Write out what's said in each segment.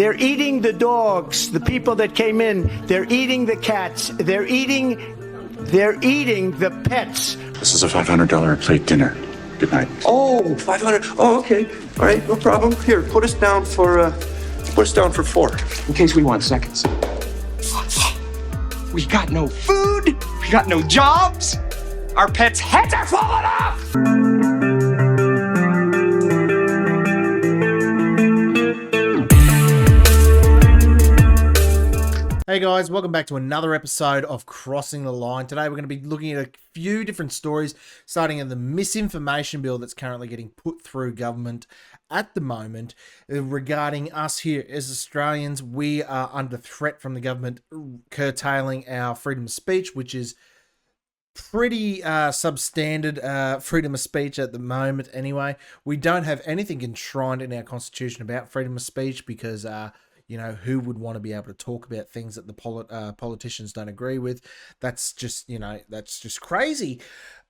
They're eating the dogs, the people that came in. They're eating the cats. They're eating the pets. This is a $500 a plate dinner. Good night. Oh, 500. Oh, okay. All right, no problem. Here, put us down for 4, in case we want seconds. We got no food. We got no jobs. Our pets' heads are falling off. Hey guys, welcome back to another episode of Crossing the Line. Today we're going to be looking at a few different stories, starting at the misinformation bill that's currently getting put through government at the moment regarding us here as Australians. We are under threat from the government curtailing our freedom of speech, which is pretty substandard freedom of speech at the moment anyway. We don't have anything enshrined in our constitution about freedom of speech because you know, who would want to be able to talk about things that the politicians don't agree with? That's just, you know, that's just crazy.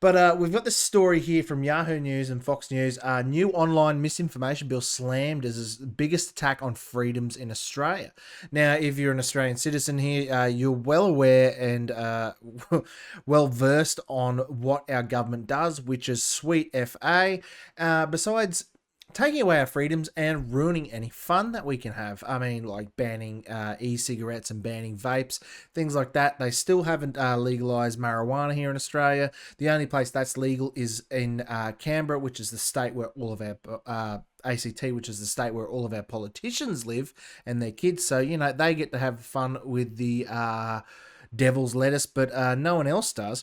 But we've got this story here from Yahoo News and Fox News. New online misinformation bill slammed as the biggest attack on freedoms in Australia. Now, if you're an Australian citizen here, you're well aware and well versed on what our government does, which is sweet FA. Besides taking away our freedoms and ruining any fun that we can have. I mean, like banning e-cigarettes and banning vapes, things like that. They still haven't legalized marijuana here in Australia. The only place that's legal is in Canberra, which is the state where all of our ACT, which is the state where all of our politicians live and their kids. So, you know, they get to have fun with the devil's lettuce, but no one else does.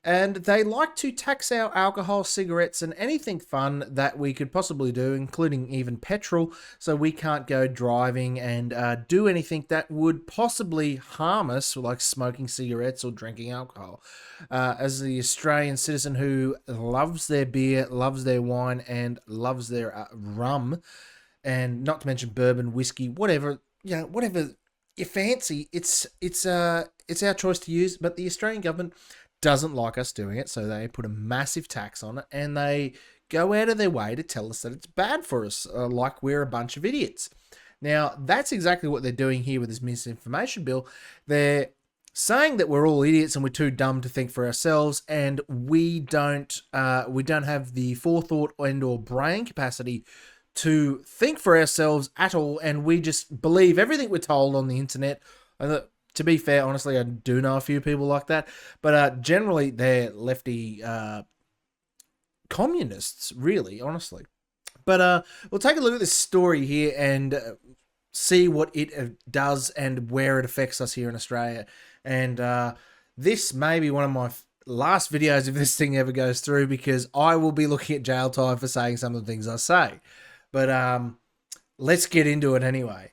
And they like to tax our alcohol, cigarettes, and anything fun that we could possibly do, including even petrol, so we can't go driving and do anything that would possibly harm us, like smoking cigarettes or drinking alcohol. As the Australian citizen who loves their beer, loves their wine, and loves their rum, and not to mention bourbon, whiskey, whatever, you know, whatever you fancy, it's our choice to use, but the Australian government doesn't like us doing it, so they put a massive tax on it, and they go out of their way to tell us that it's bad for us, like we're a bunch of idiots. Now, that's exactly what they're doing here with this misinformation bill. They're saying that we're all idiots and we're too dumb to think for ourselves, and we don't have the forethought and/or brain capacity to think for ourselves at all, and we just believe everything we're told on the internet. To be fair, honestly, I do know a few people like that, but generally they're lefty communists, really, honestly. But we'll take a look at this story here and see what it does and where it affects us here in Australia. And this may be one of my last videos if this thing ever goes through, because I will be looking at jail time for saying some of the things I say. But let's get into it anyway.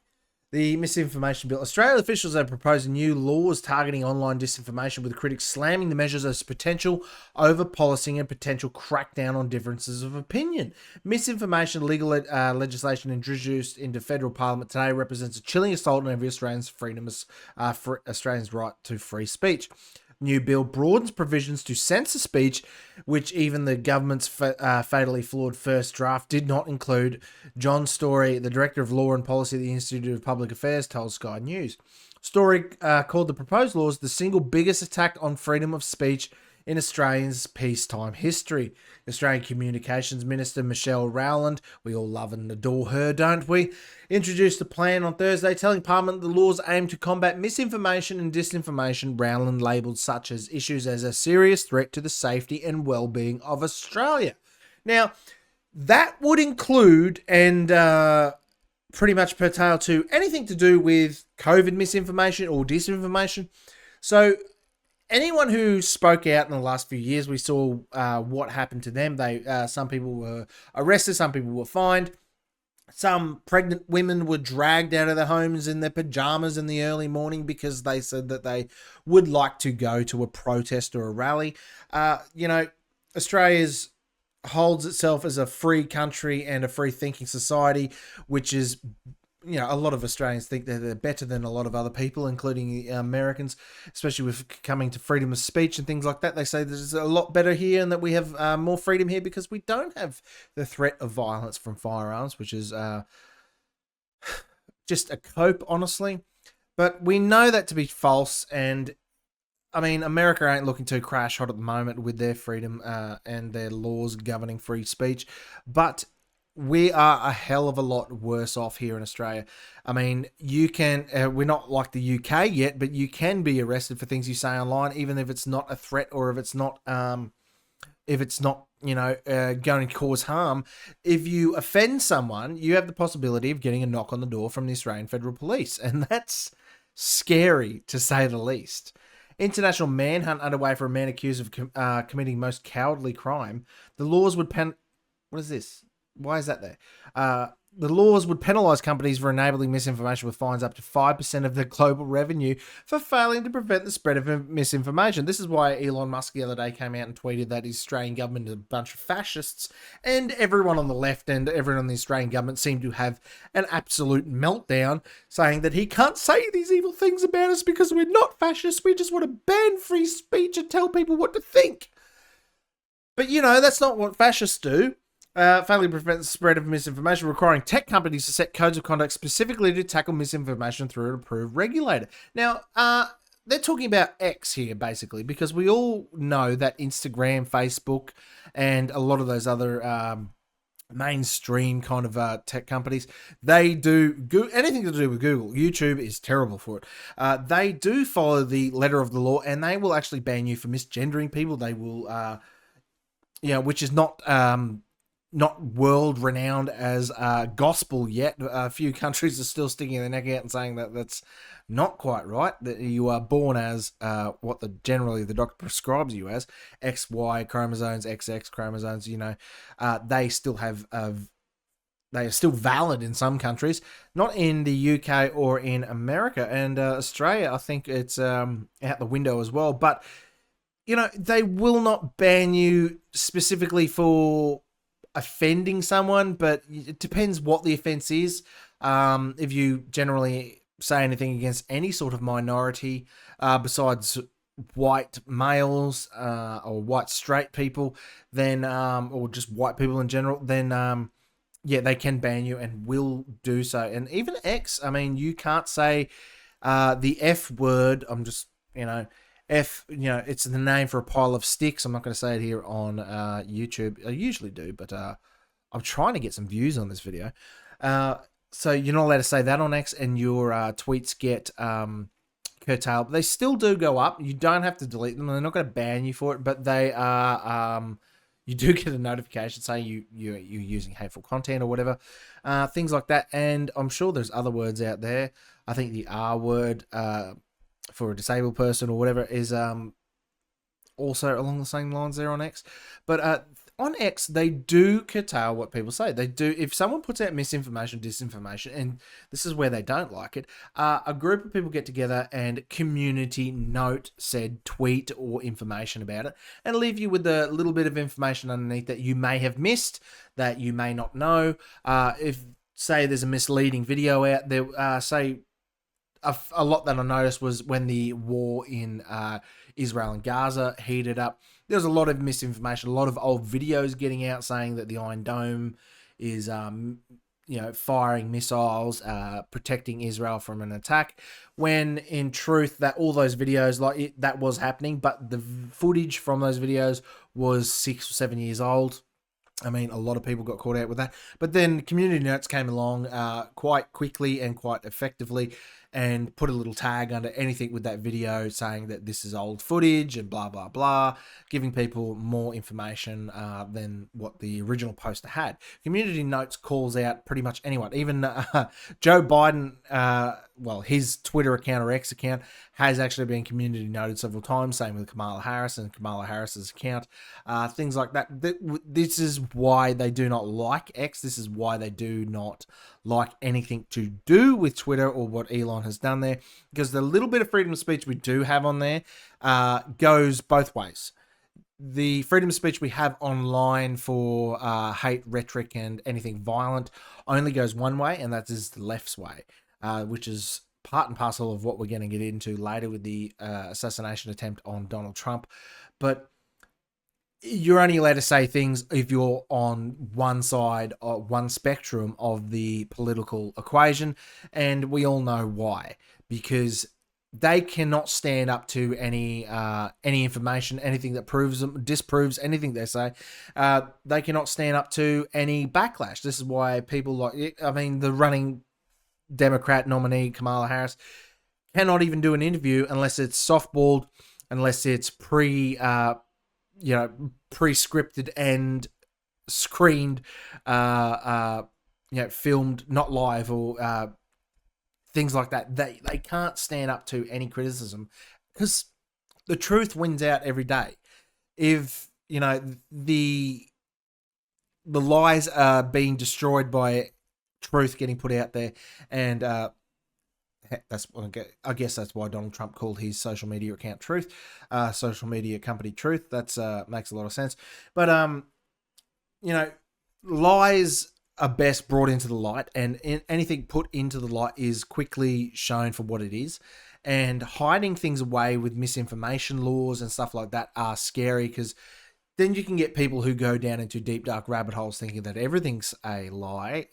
The misinformation bill. Australian officials are proposing new laws targeting online disinformation, with critics slamming the measures as potential over-policing and potential crackdown on differences of opinion. Misinformation legal legislation introduced into federal parliament today represents a chilling assault on every Australian's Australians' right to free speech. New bill broadens provisions to censor speech, which even the government's fatally flawed first draft did not include. John Story, the Director of Law and Policy at the Institute of Public Affairs, told Sky News. Story called the proposed laws the single biggest attack on freedom of speech in Australia's peacetime history. Australian Communications Minister Michelle Rowland, we all love and adore her, don't we, introduced a plan on Thursday telling Parliament the laws aim to combat misinformation and disinformation. Rowland labelled such as issues as a serious threat to the safety and well-being of Australia. Now, that would include and pretty much pertain to anything to do with COVID misinformation or disinformation. So anyone who spoke out in the last few years, we saw what happened to them. Some people were arrested, some people were fined. Some pregnant women were dragged out of their homes in their pajamas in the early morning because they said that they would like to go to a protest or a rally. You know, Australia's holds itself as a free country and a free thinking society, which is, you know, a lot of Australians think that they're better than a lot of other people, including Americans, especially with coming to freedom of speech and things like that. They say there's a lot better here and that we have more freedom here because we don't have the threat of violence from firearms, which is just a cope, honestly. But we know that to be false, and I mean, America ain't looking too crash hot at the moment with their freedom and their laws governing free speech, but we are a hell of a lot worse off here in Australia. I mean, you can, we're not like the UK yet, but you can be arrested for things you say online, even if it's not a threat or if it's not, going to cause harm. If you offend someone, you have the possibility of getting a knock on the door from the Australian Federal Police, and that's scary to say the least. International manhunt underway for a man accused of committing most cowardly crime. The laws would What is this? Why is that there? The laws would penalise companies for enabling misinformation with fines up to 5% of their global revenue for failing to prevent the spread of misinformation. This is why Elon Musk the other day came out and tweeted that his Australian government is a bunch of fascists, and everyone on the left and everyone in the Australian government seemed to have an absolute meltdown, saying that he can't say these evil things about us because we're not fascists, we just want to ban free speech and tell people what to think. But, that's not what fascists do. Failing to prevent the spread of misinformation, requiring tech companies to set codes of conduct specifically to tackle misinformation through an approved regulator. Now, they're talking about X here, basically, because we all know that Instagram, Facebook, and a lot of those other mainstream kind of tech companies, they do anything to do with Google. YouTube is terrible for it. They do follow the letter of the law, and they will actually ban you for misgendering people. They will, which is not world renowned as gospel yet. A few countries are still sticking their neck out and saying that that's not quite right, that you are born as what generally the doctor prescribes you as, XY chromosomes, XX chromosomes. They still have they are still valid in some countries, not in the UK or in America. And Australia, I think it's out the window as well. But they will not ban you specifically for offending someone, but it depends what the offense is. If you generally say anything against any sort of minority besides white males or white straight people, then or just white people in general, then they can ban you and will do so. And even X, I mean, you can't say the F word. I'm just F, it's the name for a pile of sticks. I'm not going to say it here on YouTube. I usually do, but I'm trying to get some views on this video. So you're not allowed to say that on X, and your tweets get curtailed. But they still do go up. You don't have to delete them. They're not going to ban you for it, but they are. You do get a notification saying you're using hateful content or whatever, things like that. And I'm sure there's other words out there. I think the R word. For a disabled person or whatever is also along the same lines there on X. But on X, they do curtail what people say. They do. If someone puts out misinformation, disinformation, and this is where they don't like it, a group of people get together and community note said tweet or information about it and leave you with a little bit of information underneath that you may have missed, that you may not know. If, say, there's a misleading video out there, say, a lot that I noticed was when the war in Israel and Gaza heated up, there was a lot of misinformation, a lot of old videos getting out saying that the Iron Dome is, firing missiles, protecting Israel from an attack, when in truth that all those videos, that was happening, but the footage from those videos was 6 or 7 years old. I mean, a lot of people got caught out with that. But then community notes came along quite quickly and quite effectively and put a little tag under anything with that video saying that this is old footage and blah, blah, blah, giving people more information than what the original poster had. Community notes calls out pretty much anyone. Even Joe Biden, his Twitter account or X account has actually been community noted several times, same with Kamala Harris and Kamala Harris's account, things like that. This is why they do not like X. This is why they do not like anything to do with Twitter or what Elon has done there, because the little bit of freedom of speech we do have on there goes both ways. The freedom of speech we have online for hate, rhetoric, and anything violent only goes one way, and that is the left's way, which is part and parcel of what we're going to get into later with the assassination attempt on Donald Trump. But you're only allowed to say things if you're on one side or one spectrum of the political equation, and we all know why. Because they cannot stand up to any information, anything that proves them, disproves anything they say. They cannot stand up to any backlash. This is why people like, I mean, the running Democrat nominee Kamala Harris cannot even do an interview unless it's softballed, unless it's pre-scripted and screened, filmed, not live, or things like that. They can't stand up to any criticism because the truth wins out every day. If the lies are being destroyed by truth getting put out there, and I guess that's why Donald Trump called his social media account Truth, social media company Truth. That's makes a lot of sense. But lies are best brought into the light, and anything put into the light is quickly shown for what it is. And hiding things away with misinformation laws and stuff like that are scary, because then you can get people who go down into deep dark rabbit holes thinking that everything's a lie.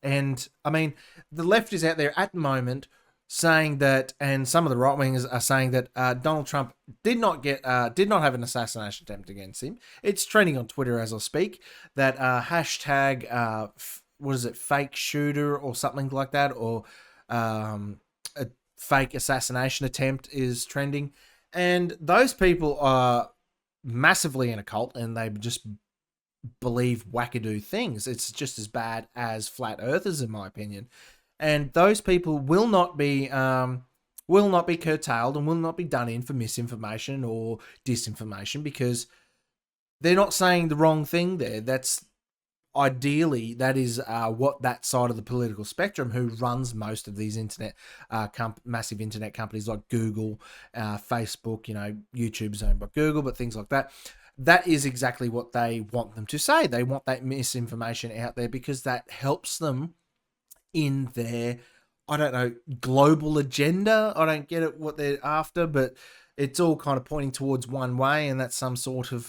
And I mean, the left is out there at the moment saying that, and some of the right wingers are saying that Donald Trump did not have an assassination attempt against him. It's trending on Twitter as I speak. That hashtag what is it, fake shooter or something like that, or a fake assassination attempt is trending, and those people are massively in a cult, and they just believe wackadoo things. It's just as bad as flat earthers, in my opinion. And those people will not be curtailed and will not be done in for misinformation or disinformation, because they're not saying the wrong thing there. That's ideally, that is what that side of the political spectrum, who runs most of these internet massive internet companies like Google, Facebook, YouTube's owned by Google, but things like that. That is exactly what they want them to say. They want that misinformation out there because that helps them in their, I don't know, global agenda. I don't get it what they're after, but it's all kind of pointing towards one way, and that's some sort of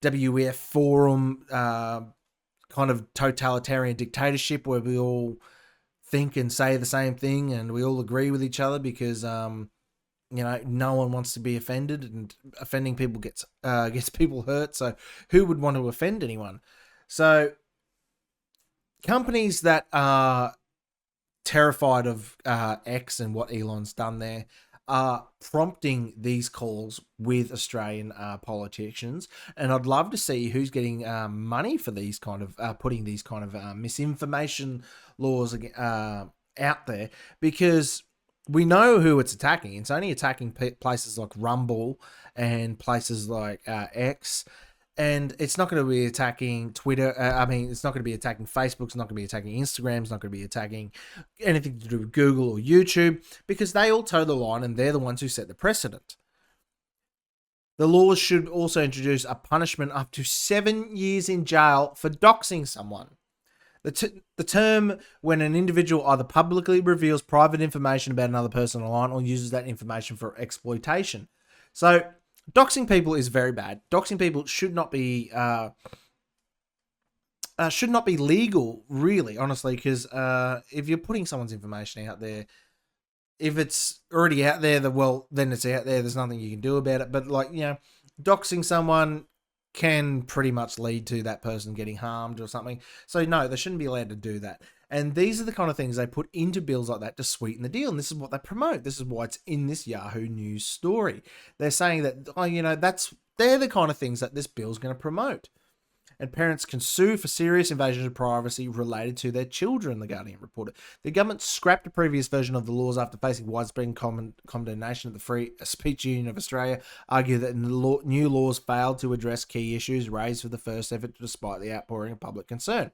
WEF forum kind of totalitarian dictatorship where we all think and say the same thing and we all agree with each other because no one wants to be offended, and offending people gets people hurt. So who would want to offend anyone? So companies that are terrified of X and what Elon's done there are prompting these calls with Australian politicians, and I'd love to see who's getting money for these kind of putting these kind of misinformation laws out there, because we know who it's attacking. It's only attacking places like Rumble and places like X, and it's not going to be attacking Twitter. It's not going to be attacking Facebook. It's not going to be attacking Instagram. It's not going to be attacking anything to do with Google or YouTube, because they all toe the line and they're the ones who set the precedent. The laws should also introduce a punishment up to 7 years in jail for doxing someone. The term when an individual either publicly reveals private information about another person online or uses that information for exploitation. So doxing people is very bad. Doxing people should not be legal, really, honestly, because if you're putting someone's information out there, if it's already out there, then it's out there. There's nothing you can do about it. But doxing someone can pretty much lead to that person getting harmed or something. So no, they shouldn't be allowed to do that. And these are the kind of things they put into bills like that to sweeten the deal. And this is what they promote. This is why it's in this Yahoo News story. They're saying that, they're the kind of things that this bill is going to promote. And parents can sue for serious invasion of privacy related to their children, The Guardian reported. The government scrapped a previous version of the laws after facing widespread condemnation of the Free Speech Union of Australia, argued that the new laws failed to address key issues raised for the first effort despite the outpouring of public concern.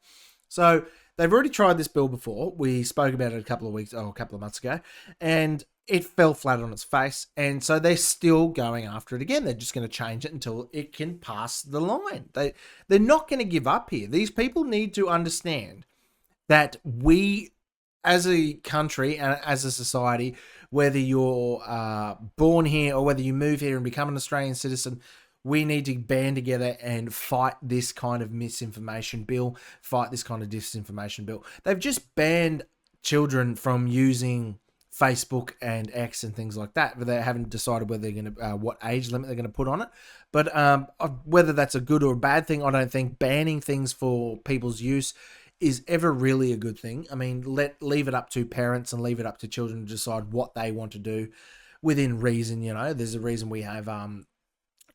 So they've already tried this bill before. We spoke about it a couple of months ago, and it fell flat on its face, and so they're still going after it again. They're just going to change it until it can pass the line. They're not going to give up here. These people need to understand that we, as a country and as a society, whether you're born here or whether you move here and become an Australian citizen, We need to band together and fight this kind of misinformation bill, fight this kind of disinformation bill. They've just banned children from using Facebook and X and things like that, but they haven't decided whether they're going to what age limit they're going to put on it. But whether that's a good or a bad thing, I don't think banning things for people's use is ever really a good thing. I mean, leave it up to parents and leave it up to children to decide what they want to do within reason. You know, there's a reason we have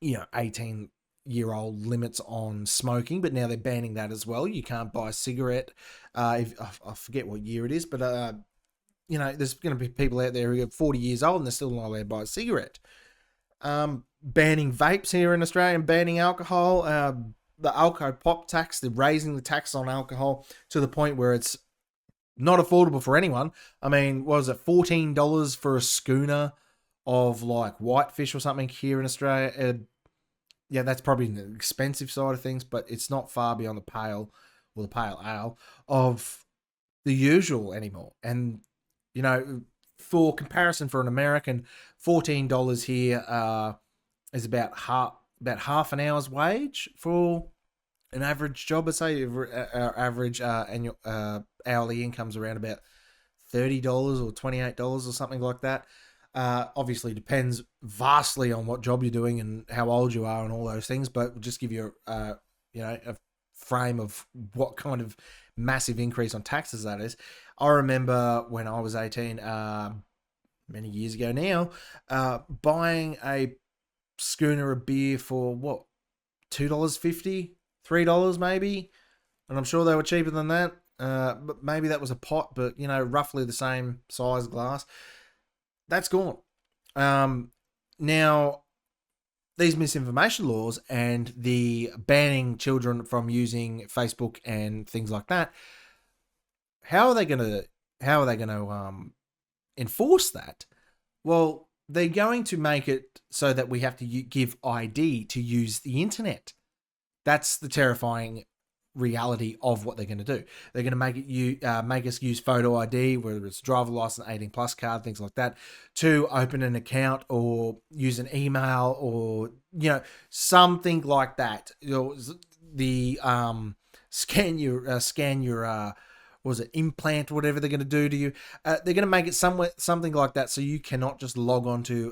18-year-old limits on smoking, but now they're banning that as well. You can't buy a cigarette. I forget what year it is, but there's going to be people out there who are 40 years old and they're still not allowed to buy a cigarette. Banning vapes here in Australia and banning alcohol. The alcohol pop tax, they're raising the tax on alcohol to the point where it's not affordable for anyone. I mean, what was it, $14 for a schooner of like whitefish or something here in Australia? Yeah, that's probably the expensive side of things, but it's not far beyond the pale ale of the usual anymore. And for comparison, for an American, $14 here is about half an hour's wage for an average job. I'd say our average annual hourly income's around about $30 or $28 or something like that. Obviously depends vastly on what job you're doing and how old you are and all those things, but we'll just give you a frame of what kind of massive increase on taxes that is. I remember when I was 18, many years ago now, buying a schooner of beer for what, $2.50, $3 maybe, and I'm sure they were cheaper than that. But maybe that was a pot, but roughly the same size glass. That's gone. Now, these misinformation laws and the banning children from using Facebook and things like that, how are they going to enforce that? Well, they're going to make it so that we have to give ID to use the internet. That's the terrifying reality of what they're going to do. They're going to make us use photo ID, whether it's driver license, 18+ card, things like that, to open an account or use an email or something like that. The scan your was it implant, whatever they're going to do to you. They're going to make it something like that, so you cannot just log on to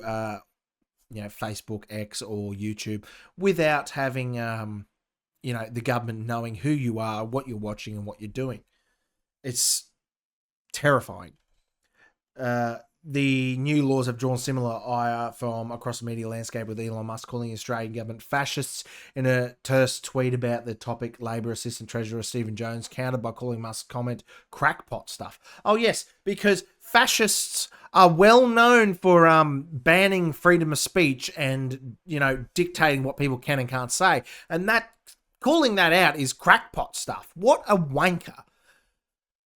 Facebook, X, or YouTube without having the government knowing who you are, what you're watching, and what you're doing. It's terrifying. The new laws have drawn similar ire from across the media landscape, with Elon Musk calling the Australian government fascists in a terse tweet about the topic. Labor Assistant Treasurer Stephen Jones countered by calling Musk's comment crackpot stuff. Oh yes, because fascists are well known for banning freedom of speech and dictating what people can and can't say, and that calling that out is crackpot stuff. What a wanker.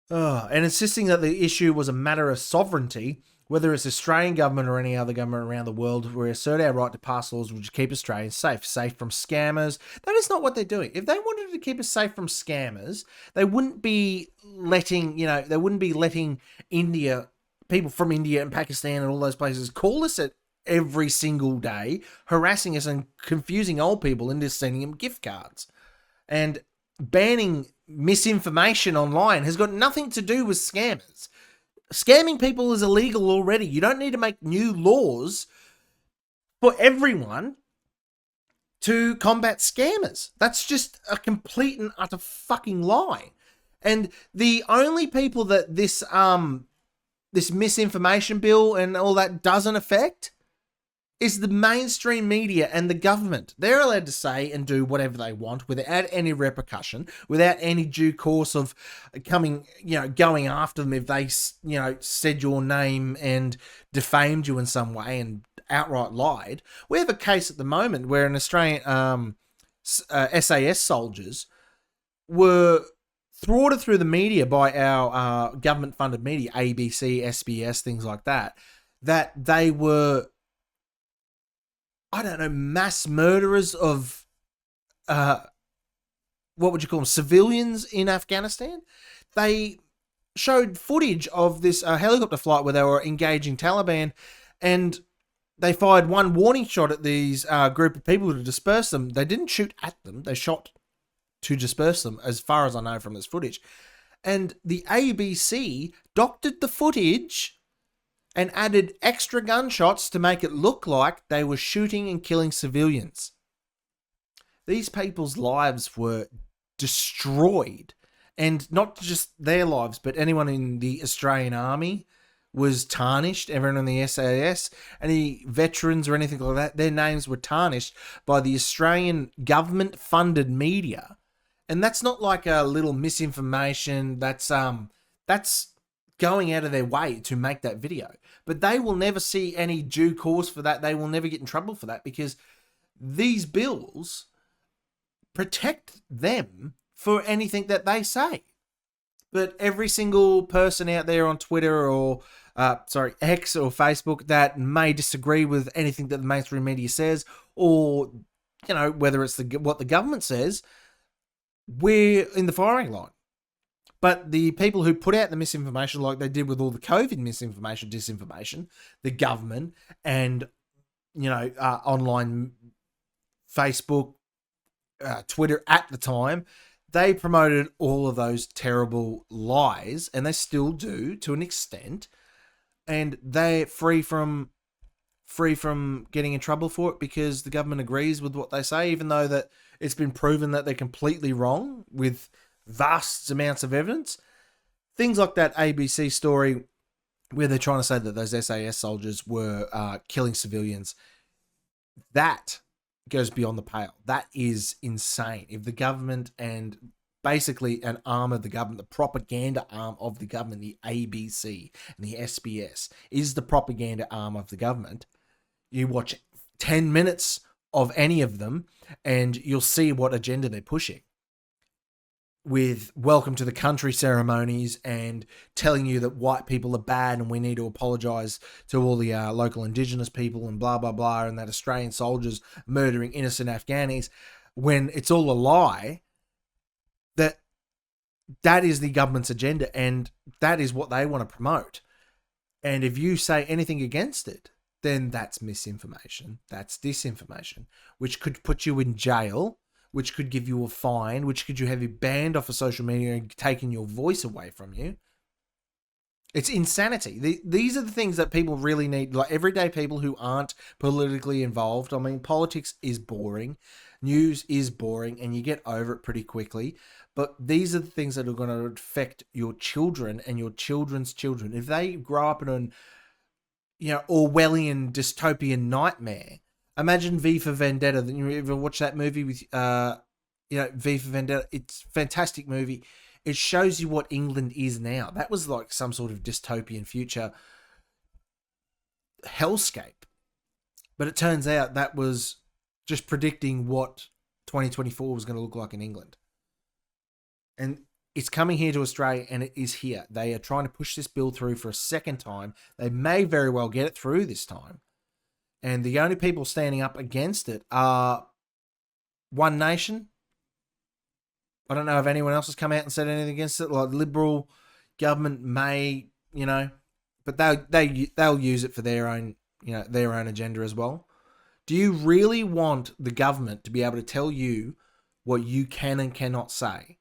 And insisting that the issue was a matter of sovereignty, whether it's the Australian government or any other government around the world, we assert our right to pass laws which keep Australians safe from scammers. That is not what they're doing. If they wanted to keep us safe from scammers, they wouldn't be letting, people from India and Pakistan and all those places call us at every single day, harassing us and confusing old people into sending them gift cards. And banning misinformation online has got nothing to do with scammers. Scamming people is illegal already. You don't need to make new laws for everyone to combat scammers. That's just a complete and utter fucking lie. And the only people that this misinformation bill and all that doesn't affect is the mainstream media and the government. They're allowed to say and do whatever they want without any repercussion, without any due course of going after them if they, said your name and defamed you in some way and outright lied. We have a case at the moment where an Australian SAS soldiers were thwarted through the media by our government-funded media, ABC, SBS, things like that, that they were, mass murderers of, what would you call them, civilians in Afghanistan. They showed footage of this helicopter flight where they were engaging Taliban, and they fired one warning shot at these group of people to disperse them. They didn't shoot at them. They shot to disperse them, as far as I know from this footage. And the ABC doctored the footage and added extra gunshots to make it look like they were shooting and killing civilians. These people's lives were destroyed. And not just their lives, but anyone in the Australian Army was tarnished. Everyone in the SAS, any veterans or anything like that, their names were tarnished by the Australian government-funded media. And that's not like a little misinformation. That's going out of their way to make that video. But they will never see any due course for that. They will never get in trouble for that, because these bills protect them for anything that they say. But every single person out there on Twitter or X or Facebook that may disagree with anything that the mainstream media says, or whether it's what the government says, we're in the firing line. But the people who put out the misinformation, like they did with all the COVID misinformation, disinformation, the government and online Facebook, Twitter at the time, they promoted all of those terrible lies, and they still do to an extent, and they're free from getting in trouble for it because the government agrees with what they say, even though that it's been proven that they're completely wrong with vast amounts of evidence. Things like that ABC story where they're trying to say that those SAS soldiers were killing civilians, that goes beyond the pale. That is insane. If the government, and basically an arm of the government, the propaganda arm of the government, the ABC and the SBS is the propaganda arm of the government, you watch 10 minutes of any of them and you'll see what agenda they're pushing, with welcome to the country ceremonies and telling you that white people are bad and we need to apologize to all the local indigenous people and blah, blah, blah, and that Australian soldiers murdering innocent Afghanis, when it's all a lie. That is the government's agenda, and that is what they want to promote. And if you say anything against it, then that's misinformation. That's disinformation, which could put you in jail, which could give you a fine, which could have you banned off of social media and taking your voice away from you. It's insanity. These are the things that people really need, like everyday people who aren't politically involved. I mean, politics is boring. News is boring, and you get over it pretty quickly. But these are the things that are going to affect your children and your children's children. If they grow up in an Orwellian dystopian nightmare, imagine V for Vendetta. You ever watch that movie with, V for Vendetta? It's a fantastic movie. It shows you what England is now. That was like some sort of dystopian future hellscape. But it turns out that was just predicting what 2024 was going to look like in England. And it's coming here to Australia, and it is here. They are trying to push this bill through for a second time. They may very well get it through this time. And the only people standing up against it are One Nation. I don't know if anyone else has come out and said anything against it. Like, Liberal government may, but they'll use it for their own agenda as well. Do you really want the government to be able to tell you what you can and cannot say?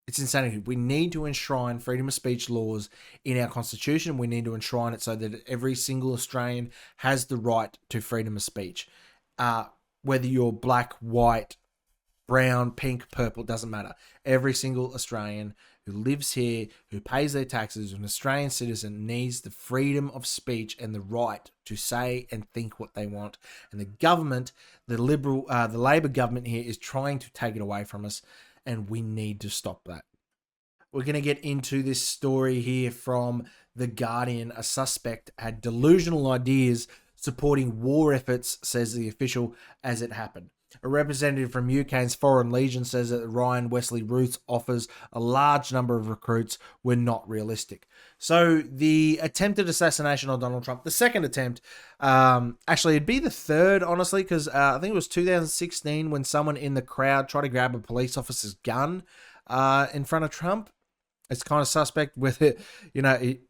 It's insanity. We need to enshrine freedom of speech laws in our constitution. We need to enshrine it so that every single Australian has the right to freedom of speech. Whether you're black, white, brown, pink, purple, doesn't matter. Every single Australian who lives here, who pays their taxes, an Australian citizen, needs the freedom of speech and the right to say and think what they want. And the government, the Labor government here, is trying to take it away from us, and we need to stop that. We're going to get into this story here from The Guardian. A suspect had delusional ideas supporting war efforts, says the official, as it happened. A representative from UK's Foreign Legion says that Ryan Wesley Ruth's offers a large number of recruits were not realistic. So the attempted assassination of Donald Trump, the second attempt, actually it'd be the third, honestly, because I think it was 2016 when someone in the crowd tried to grab a police officer's gun in front of Trump. It's kind of suspect with it.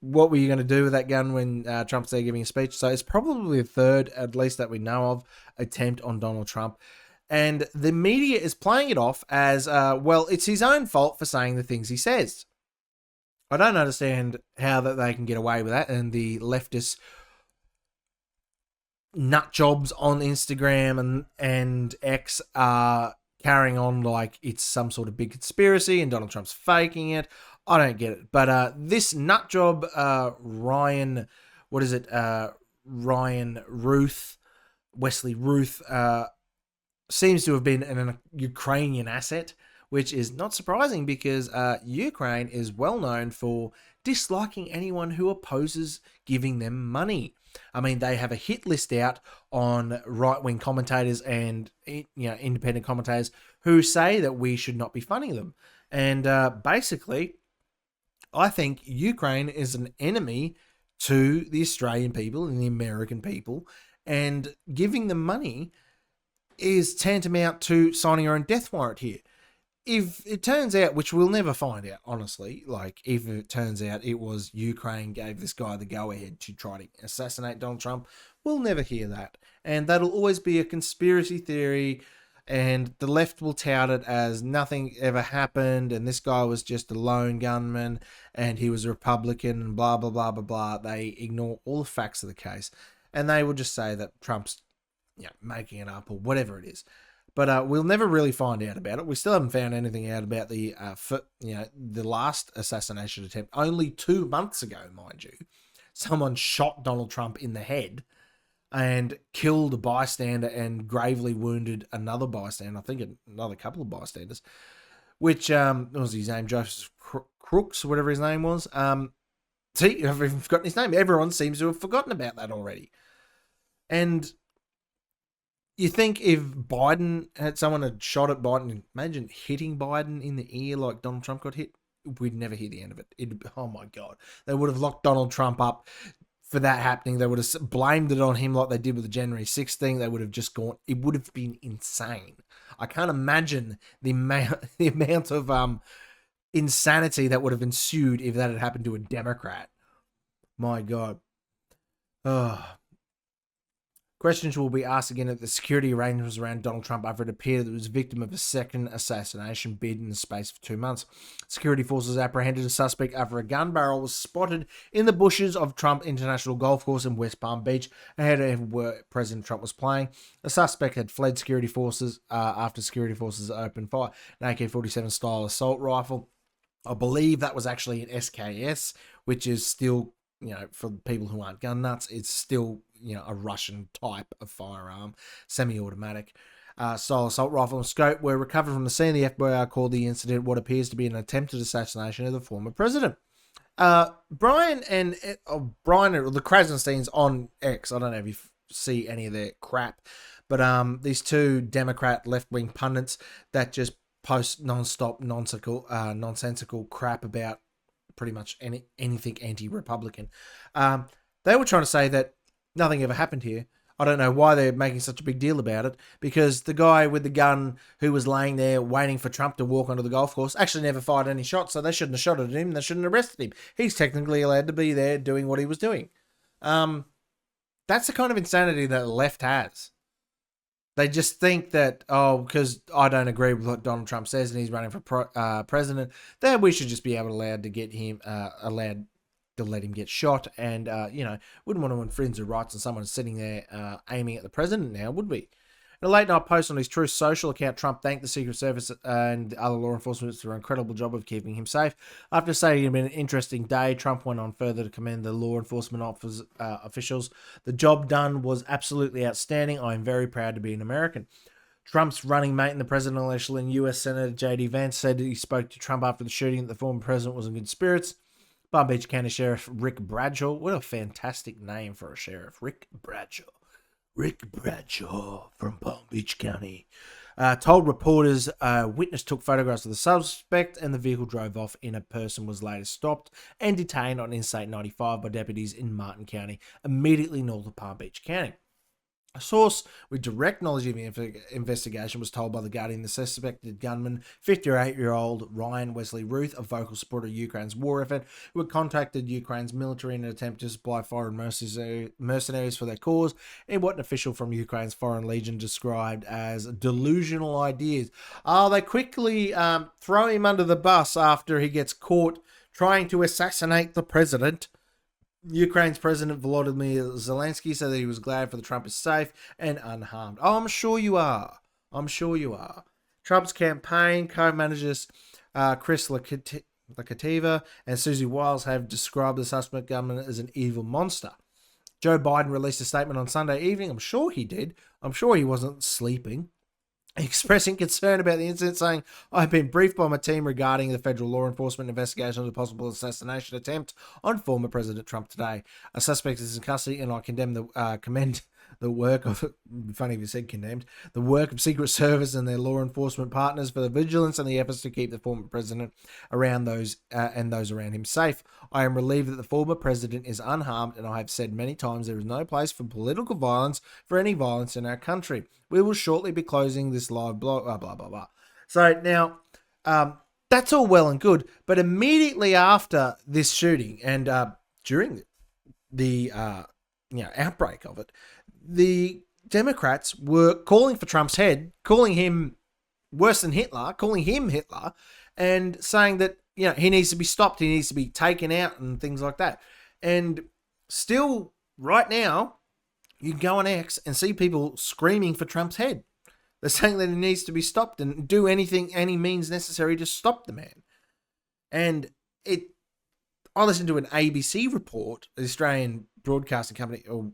What were you going to do with that gun when Trump's there giving a speech? So it's probably the third, at least that we know of, attempt on Donald Trump. And the media is playing it off as, well, it's his own fault for saying the things he says. I don't understand how that they can get away with that. And the leftist nut jobs on Instagram and X are carrying on like it's some sort of big conspiracy and Donald Trump's faking it. I don't get it. But this nut job, Ryan Ruth, Wesley Ruth, seems to have been an Ukrainian asset, which is not surprising because Ukraine is well known for disliking anyone who opposes giving them money. I mean, they have a hit list out on right-wing commentators and independent commentators who say that we should not be funding them. And basically, I think Ukraine is an enemy to the Australian people and the American people, and giving them money is tantamount to signing your own death warrant here. If it turns out, which we'll never find out, honestly, like if it turns out it was Ukraine gave this guy the go-ahead to try to assassinate Donald Trump, we'll never hear that. And that'll always be a conspiracy theory, and the left will tout it as nothing ever happened, and this guy was just a lone gunman, and he was a Republican, and blah, blah, blah, blah, blah. They ignore all the facts of the case, and they will just say that Trump's making it up or whatever it is. But we'll never really find out about it. We still haven't found anything out about the last assassination attempt. Only 2 months ago, mind you, someone shot Donald Trump in the head and killed a bystander and gravely wounded another bystander. I think another couple of bystanders. Which what was his name? Joseph Crooks, whatever his name was. See, I've even forgotten his name. Everyone seems to have forgotten about that already. And you think if someone had shot at Biden, imagine hitting Biden in the ear like Donald Trump got hit, we'd never hear the end of it. Oh my God. They would have locked Donald Trump up for that happening. They would have blamed it on him like they did with the January 6th thing. They would have just gone, it would have been insane. I can't imagine the amount of insanity that would have ensued if that had happened to a Democrat. My God. Questions will be asked again at the security arrangements around Donald Trump after it appeared that he was a victim of a second assassination bid in the space of 2 months. Security forces apprehended a suspect after a gun barrel was spotted in the bushes of Trump International Golf Course in West Palm Beach, ahead of where President Trump was playing. The suspect had fled security forces after security forces opened fire. An AK-47 style assault rifle. I believe that was actually an SKS, which is still, for people who aren't gun nuts, it's still, a Russian type of firearm, semi-automatic. Style assault rifle and scope were recovered from the scene. The FBI called the incident what appears to be an attempted assassination of the former president. Brian, or the Krasensteins on X, I don't know if you see any of their crap, but these two Democrat left-wing pundits that just post non-stop nonsensical crap about pretty much anything anti-Republican. They were trying to say that nothing ever happened here. I don't know why they're making such a big deal about it, because the guy with the gun who was laying there waiting for Trump to walk onto the golf course actually never fired any shots, so they shouldn't have shot at him. They shouldn't have arrested him. He's technically allowed to be there doing what he was doing. That's the kind of insanity that the left has. They just think that, because I don't agree with what Donald Trump says and he's running for president, that we should just be allowed to get him, allowed to let him get shot, and wouldn't want to infringe the rights of someone sitting there aiming at the president now, would we? In a late night post on his Truth Social account, Trump thanked the Secret Service and other law enforcement for an incredible job of keeping him safe. After saying it had been an interesting day, Trump went on further to commend the law enforcement officials. The job done was absolutely outstanding. I am very proud to be an American. Trump's running mate in the presidential election, U.S. Senator J.D. Vance, said that he spoke to Trump after the shooting that the former president was in good spirits. Palm Beach County Sheriff Rick Bradshaw. What a fantastic name for a sheriff. Rick Bradshaw. Rick Bradshaw from Palm Beach County. Told reporters a witness took photographs of the suspect and the vehicle drove off in. A person was later stopped and detained on Interstate 95 by deputies in Martin County, immediately north of Palm Beach County. A source with direct knowledge of the investigation was told by The Guardian the suspected gunman, 58-year-old Ryan Wesley Ruth, a vocal supporter of Ukraine's war effort, who had contacted Ukraine's military in an attempt to supply foreign mercenaries for their cause, in what an official from Ukraine's Foreign Legion described as delusional ideas. They quickly throw him under the bus after he gets caught trying to assassinate the president. Ukraine's President Volodymyr Zelensky said that he was glad for the Trump is safe and unharmed. Oh, I'm sure you are. I'm sure you are. Trump's campaign co-managers Chris Lakativa and Susie Wiles have described the suspect government as an evil monster. Joe Biden released a statement on Sunday evening. I'm sure he did. I'm sure he wasn't sleeping, expressing concern about the incident, saying, "I've been briefed by my team regarding the federal law enforcement investigation of the possible assassination attempt on former President Trump today. A suspect is in custody, and I commend the work of," funny if you said condemned, "the work of Secret Service and their law enforcement partners for the vigilance and the efforts to keep the former president around those around him safe. I am relieved that the former president is unharmed, and I have said many times there is no place for political violence, for any violence in our country. We will shortly be closing this live blog," blah, blah, blah, blah. So now, that's all well and good, but immediately after this shooting and during the outbreak of it, the Democrats were calling for Trump's head, calling him worse than Hitler, calling him Hitler, and saying that he needs to be stopped, he needs to be taken out, and things like that. And still, right now, you go on X and see people screaming for Trump's head. They're saying that he needs to be stopped and do anything, any means necessary to stop the man. And I listened to an ABC report, the Australian Broadcasting Company or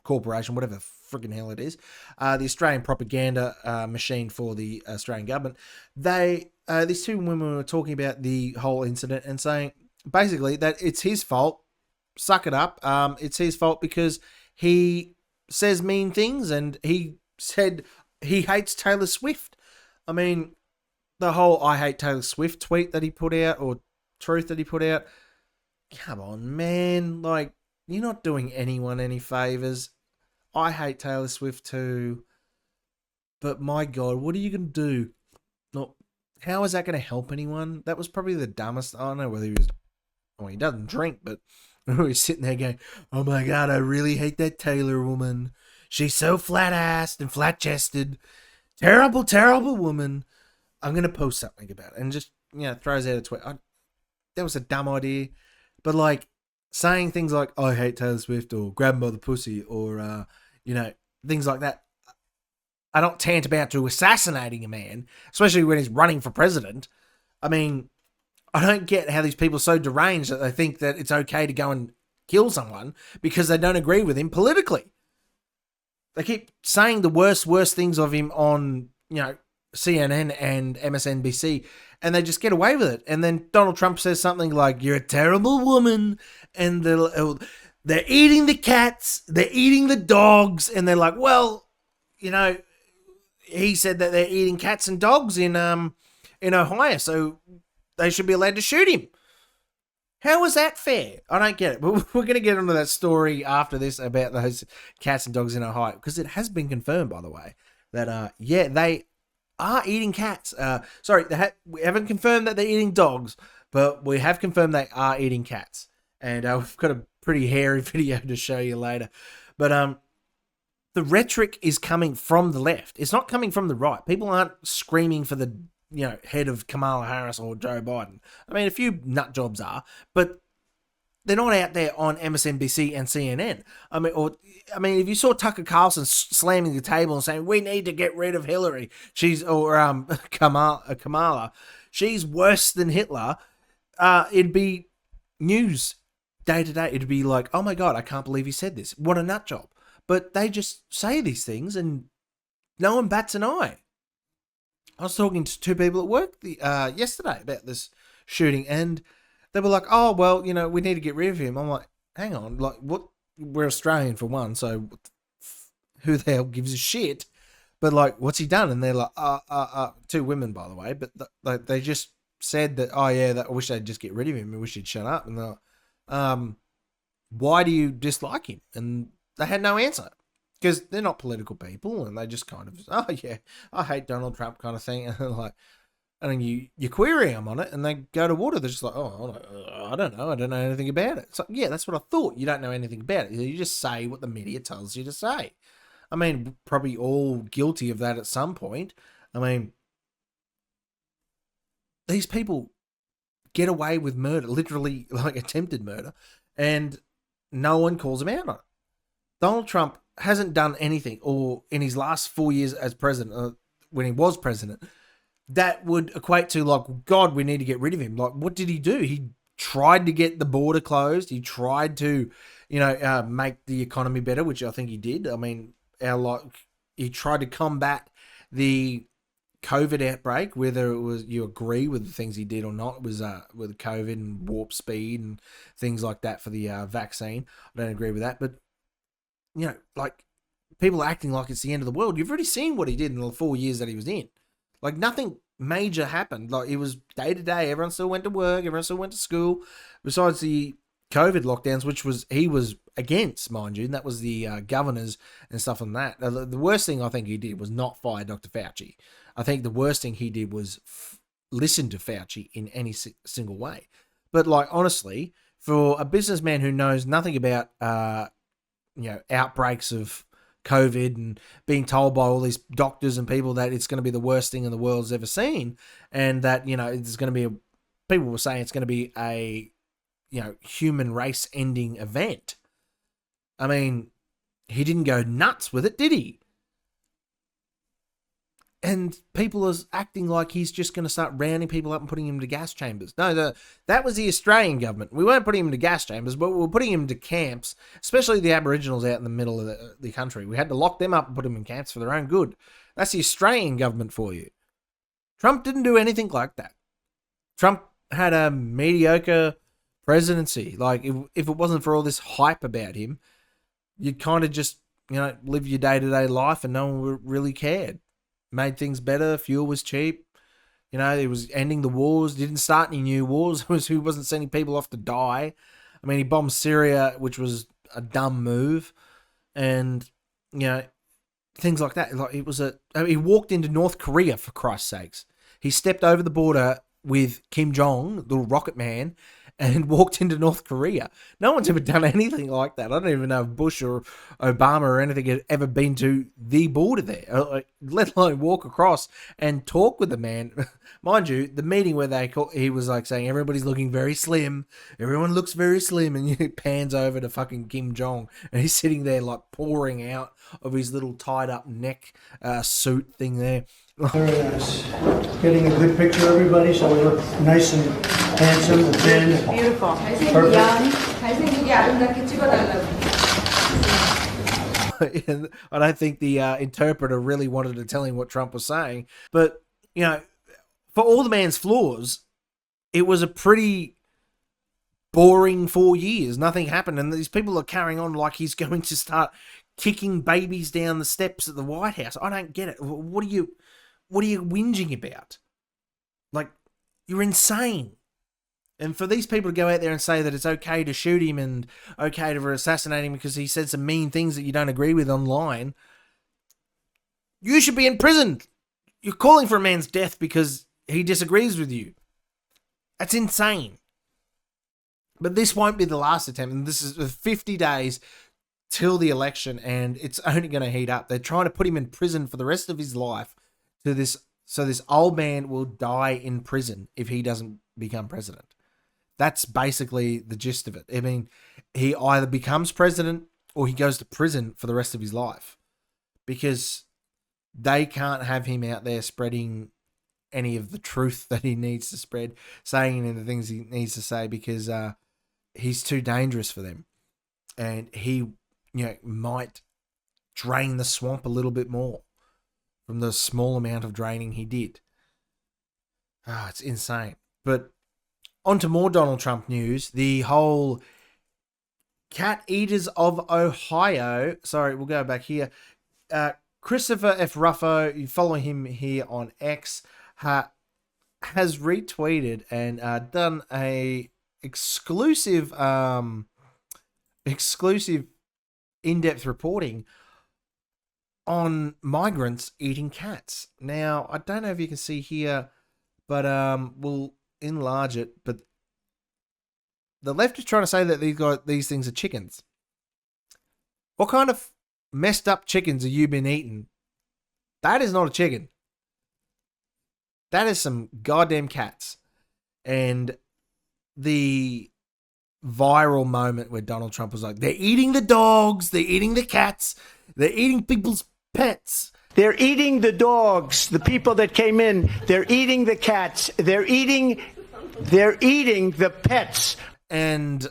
Corporation, whatever friggin' hell it is, the Australian propaganda machine for the Australian government. These two women were talking about the whole incident and saying basically that it's his fault. Suck it up. It's his fault because he says mean things, and he said he hates Taylor Swift. I mean, the whole "I hate Taylor Swift" tweet that he put out, or truth that he put out. Come on, man. Like, you're not doing anyone any favors. I hate Taylor Swift too. But my God, what are you going to do? Not, how is that going to help anyone? That was probably the dumbest. I don't know whether he was. Well, he doesn't drink, but he was sitting there going, "Oh my God, I really hate that Taylor woman. She's so flat-assed and flat-chested. Terrible, terrible woman. I'm going to post something about it." And just, throws out a tweet. That was a dumb idea. But, like, saying things like, "I hate Taylor Swift," or "grab him by the pussy," or, things like that, are not tantamount to assassinating a man, especially when he's running for president. I mean, I don't get how these people are so deranged that they think that it's okay to go and kill someone because they don't agree with him politically. They keep saying the worst things of him on, CNN and MSNBC, and they just get away with it. And then Donald Trump says something like, "You're a terrible woman," and they're eating the cats, they're eating the dogs, and they're like, "Well, he said that they're eating cats and dogs in Ohio, so they should be allowed to shoot him." How is that fair? I don't get it. But we're going to get into that story after this about those cats and dogs in Ohio, because it has been confirmed, by the way, that they are eating cats. We haven't confirmed that they're eating dogs, but we have confirmed they are eating cats. And we've got a pretty hairy video to show you later. But the rhetoric is coming from the left. It's not coming from the right. People aren't screaming for the head of Kamala Harris or Joe Biden. I mean, a few nut jobs are, but they're not out there on MSNBC and CNN. I mean, if you saw Tucker Carlson slamming the table and saying, "We need to get rid of Hillary," Kamala, she's worse than Hitler, it'd be news day to day. It'd be like, "Oh my God, I can't believe he said this. What a nut job." But they just say these things and no one bats an eye. I was talking to two people at work yesterday about this shooting, and they were like, "Oh, well, we need to get rid of him." I'm like, hang on, like, what? We're Australian for one, so who the hell gives a shit? But, like, what's he done? And they're like, two women, by the way, but they just said that, "Oh, yeah, I wish they'd just get rid of him. I wish he'd shut up." And they're like, "Why do you dislike him?" And they had no answer. because they're not political people, and they just kind of, oh yeah, I hate Donald Trump kind of thing, and like, and then you query them on it, and they go to water. They're just like, oh, I don't know anything about it. So yeah, that's what I thought. You don't know anything about it. You just say what the media tells you to say. I mean, probably all guilty of that at some point. I mean, these people get away with murder, literally like attempted murder, and no one calls them out on it. Donald Trump hasn't done anything, or in his last 4 years as president, when he was president, that would equate to like, God, we need to get rid of him. Like, what did he do? He tried to get the border closed. He tried to, make the economy better, which I think he did. I mean, he tried to combat the COVID outbreak, whether it was you agree with the things he did or not, was with COVID and warp speed and things like that for the vaccine. I don't agree with that, but like people acting like it's the end of the world. You've already seen what he did in the 4 years that he was in. Like nothing major happened. Like it was day to day. Everyone still went to work. Everyone still went to school. Besides the COVID lockdowns, which he was against, mind you, and that was the governors and stuff on that. The worst thing I think he did was not fire Dr. Fauci. I think the worst thing he did was listen to Fauci in any single way. But like honestly, for a businessman who knows nothing about outbreaks of COVID and being told by all these doctors and people that it's going to be the worst thing in the world's ever seen, and that it's going to be people were saying it's going to be a human race ending event. I mean, he didn't go nuts with it, did he? And people are acting like he's just going to start rounding people up and putting them into gas chambers. No, that was the Australian government. We weren't putting him into gas chambers, but we were putting him into camps, especially the Aboriginals out in the middle of the country. We had to lock them up and put them in camps for their own good. That's the Australian government for you. Trump didn't do anything like that. Trump had a mediocre presidency. Like, if it wasn't for all this hype about him, you'd kind of just, live your day-to-day life and no one really cared. Made things better. Fuel was cheap. It was ending the wars. Didn't start any new wars. He wasn't sending people off to die. I mean, he bombed Syria, which was a dumb move. And, things like that. Like he walked into North Korea, for Christ's sakes. He stepped over the border with Kim Jong, the rocket man, and walked into North Korea. No one's ever done anything like that. I don't even know if Bush or Obama or anything had ever been to the border there, let alone walk across and talk with the man. Mind you, the meeting where he was like saying everybody's looking very slim. Everyone looks very slim, and he pans over to fucking Kim Jong, and he's sitting there like pouring out of his little tied up neck suit thing there. Very nice. Getting a good picture, everybody, so we look nice and handsome and thin. Beautiful. I don't think the interpreter really wanted to tell him what Trump was saying. But, for all the man's flaws, it was a pretty boring 4 years. Nothing happened. And these people are carrying on like he's going to start kicking babies down the steps at the White House. I don't get it. What are you whinging about? Like, you're insane. And for these people to go out there and say that it's okay to shoot him and okay to assassinate him because he said some mean things that you don't agree with online, you should be in prison. You're calling for a man's death because he disagrees with you. That's insane. But this won't be the last attempt. And this is 50 days till the election, and it's only going to heat up. They're trying to put him in prison for the rest of his life so this old man will die in prison if he doesn't become president. That's basically the gist of it. I mean, he either becomes president or he goes to prison for the rest of his life because they can't have him out there spreading any of the truth that he needs to spread, saying any of the things he needs to say because he's too dangerous for them. And he, might drain the swamp a little bit more from the small amount of draining he did. It's insane. But on to more Donald Trump news. The whole cat eaters of Ohio. Sorry, we'll go back here. Christopher F. Ruffo, you follow him here on X, has retweeted and done a exclusive in-depth reporting on migrants eating cats. Now, I don't know if you can see here, but we'll enlarge it. But the left is trying to say that these things are chickens. What kind of messed up chickens have you been eating? That is not a chicken. That is some goddamn cats. And the viral moment where Donald Trump was like, they're eating the dogs, they're eating the cats, they're eating people's pets. They're eating the dogs, the people that came in. They're eating the cats. They're eating the pets. And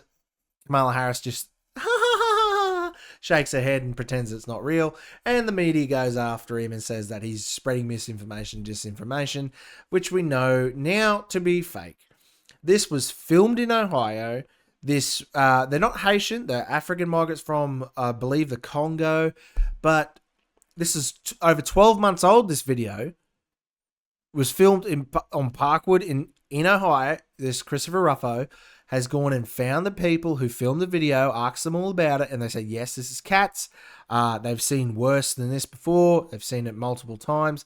Kamala Harris just shakes her head and pretends it's not real. And the media goes after him and says that he's spreading misinformation, disinformation, which we know now to be fake. This was filmed in Ohio. They're not Haitian. They're African migrants from, I believe, the Congo. But this is over 12 months old, this video. Was filmed on Parkwood in Ohio. This Christopher Ruffo has gone and found the people who filmed the video, asked them all about it, and they say, yes, this is cats. They've seen worse than this before. They've seen it multiple times.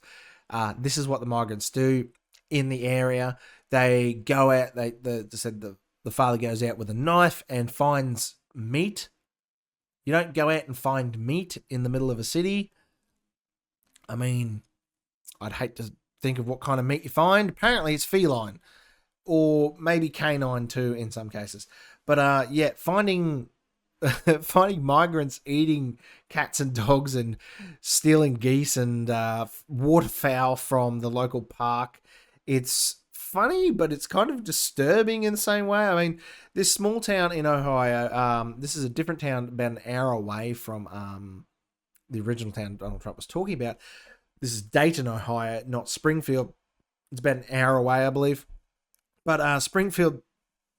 This is what the migrants do in the area. They go out, they said the father goes out with a knife and finds meat. You don't go out and find meat in the middle of a city. I mean, I'd hate to think of what kind of meat you find. Apparently it's feline. Or maybe canine too in some cases. But yeah, finding migrants eating cats and dogs and stealing geese and waterfowl from the local park, it's funny, but it's kind of disturbing in the same way. I mean, this small town in Ohio, this is a different town about an hour away from the original town Donald Trump was talking about. This is Dayton, Ohio, not Springfield. It's about an hour away, I believe. But Springfield,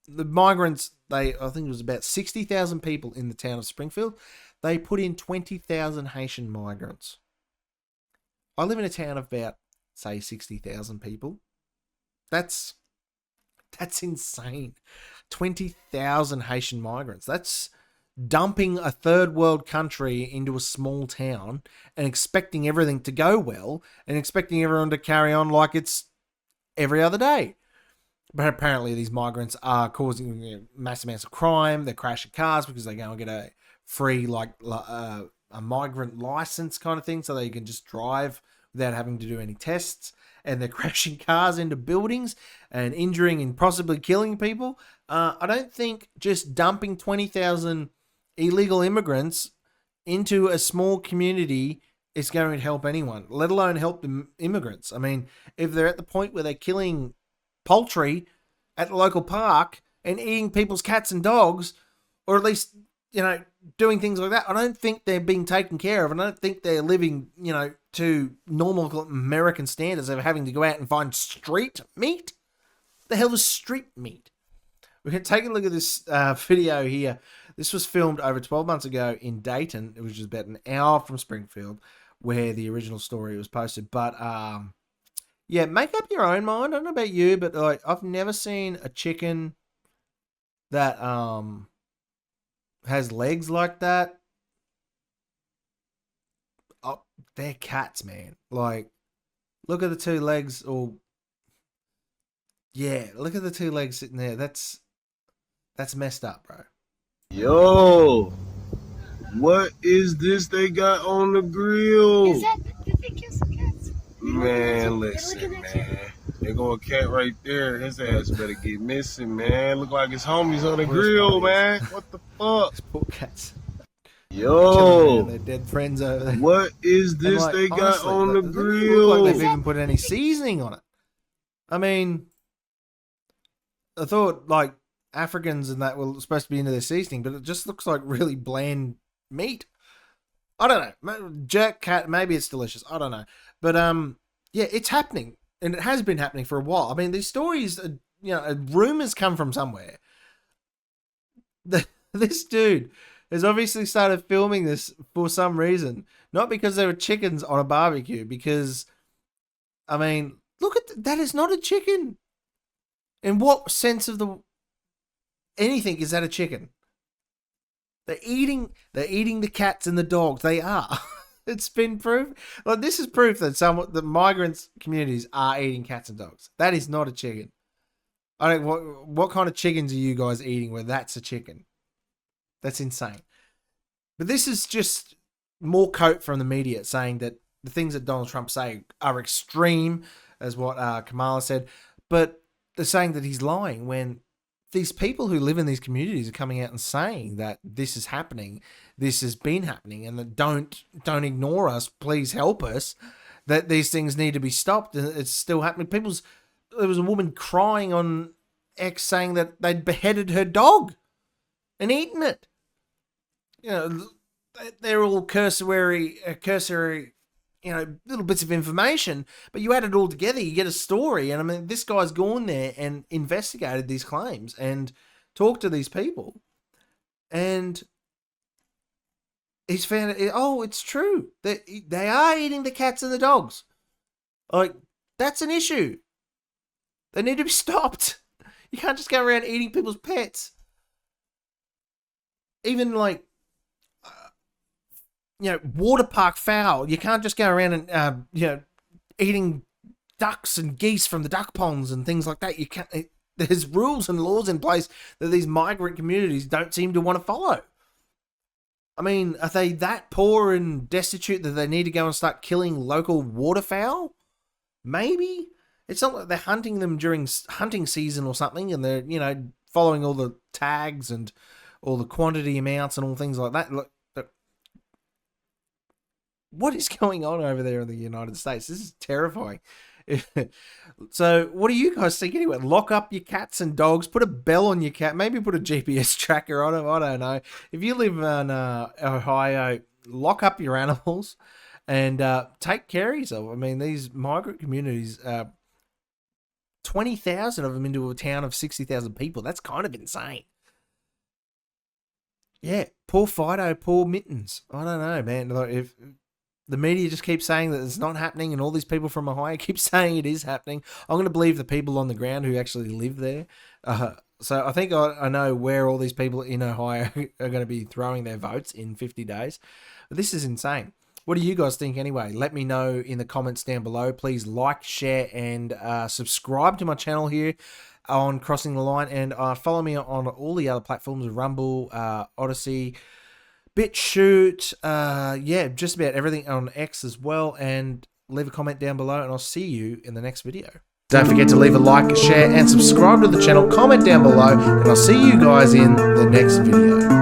the migrants, I think it was about 60,000 people in the town of Springfield. They put in 20,000 Haitian migrants. I live in a town of about, say, 60,000 people. That's insane. 20,000 Haitian migrants. That's dumping a third world country into a small town and expecting everything to go well and expecting everyone to carry on like it's every other day. But apparently these migrants are causing mass amounts of crime. They're crashing cars because they go and get a free, a migrant license kind of thing so they can just drive without having to do any tests. And they're crashing cars into buildings and injuring and possibly killing people. I don't think just dumping 20,000 illegal immigrants into a small community is going to help anyone, let alone help the immigrants. I mean, if they're at the point where they're killing poultry at the local park and eating people's cats and dogs, or at least, doing things like that, I don't think they're being taken care of. And I don't think they're living, to normal American standards of having to go out and find street meat. The hell is street meat? We can take a look at this video here. This was filmed over 12 months ago in Dayton, which is about an hour from Springfield, where the original story was posted. But yeah, make up your own mind. I don't know about you, but I've never seen a chicken that has legs like that. Oh, they're cats, man. Look at the two legs. Yeah, look at the two legs sitting there. That's messed up, bro. Yo, what is this they got on the grill? Is that the thing is cats? Man, listen, man. There go a cat right there. His ass better get missing, man. Look like his homies on the grill, man. What the fuck? These poor cats. Yo, their dead friends over there. what is this they got honestly, on the it doesn't grill? look like they've even put any seasoning on it. I mean, I thought Africans and that were supposed to be into their seasoning, but it just looks like really bland meat. I don't know. Jerk cat, maybe it's delicious. I don't know. But yeah, it's happening. And it has been happening for a while. I mean, these stories, rumors come from somewhere. This dude has obviously started filming this for some reason. Not because there were chickens on a barbecue, because, I mean, look at that is not a chicken. In what sense of anything is that a chicken? They're eating the cats and the dogs. They are. It's been proved. Like, this is proof that the migrants communities are eating cats and dogs. That is not a chicken. I don't. What kind of chickens are you guys eating where that's a chicken? That's insane. But this is just more coat from the media saying that the things that Donald Trump say are extreme, as what Kamala said. But they're saying that he's lying when these people who live in these communities are coming out and saying that this is happening, this has been happening, and that don't ignore us, please help us, that these things need to be stopped, and it's still happening. There was a woman crying on X saying that they'd beheaded her dog and eaten it. You know, they're all cursory, little bits of information, but you add it all together, you get a story. And I mean, this guy's gone there and investigated these claims and talked to these people, and he's found it's true. They are eating the cats and the dogs. Like, that's an issue. They need to be stopped. You can't just go around eating people's pets. Even like, water park fowl. You can't just go around and, eating ducks and geese from the duck ponds and things like that. You can't. There's rules and laws in place that these migrant communities don't seem to want to follow. I mean, are they that poor and destitute that they need to go and start killing local waterfowl? Maybe. It's not like they're hunting them during hunting season or something, and they're, following all the tags and all the quantity amounts and all things like that. Look, what is going on over there in the United States? This is terrifying. So what do you guys think anyway? Lock up your cats and dogs, put a bell on your cat, maybe put a GPS tracker on them. I don't know. If you live in Ohio, lock up your animals and take care of yourself. I mean, these migrant communities, 20,000 of them into a town of 60,000 people. That's kind of insane. Yeah, poor Fido, poor Mittens. I don't know, man. Like, if the media just keeps saying that it's not happening, and all these people from Ohio keep saying it is happening, I'm going to believe the people on the ground who actually live there. So I think I know where all these people in Ohio are going to be throwing their votes in 50 days. But this is insane. What do you guys think anyway? Let me know in the comments down below. Please like, share, and subscribe to my channel here on Crossing the Line. And follow me on all the other platforms, Rumble, Odysee, BitChute, just about everything on X as well. And leave a comment down below, and I'll see you in the next video. Don't forget to leave a like, share, and subscribe to the channel. Comment down below, and I'll see you guys in the next video.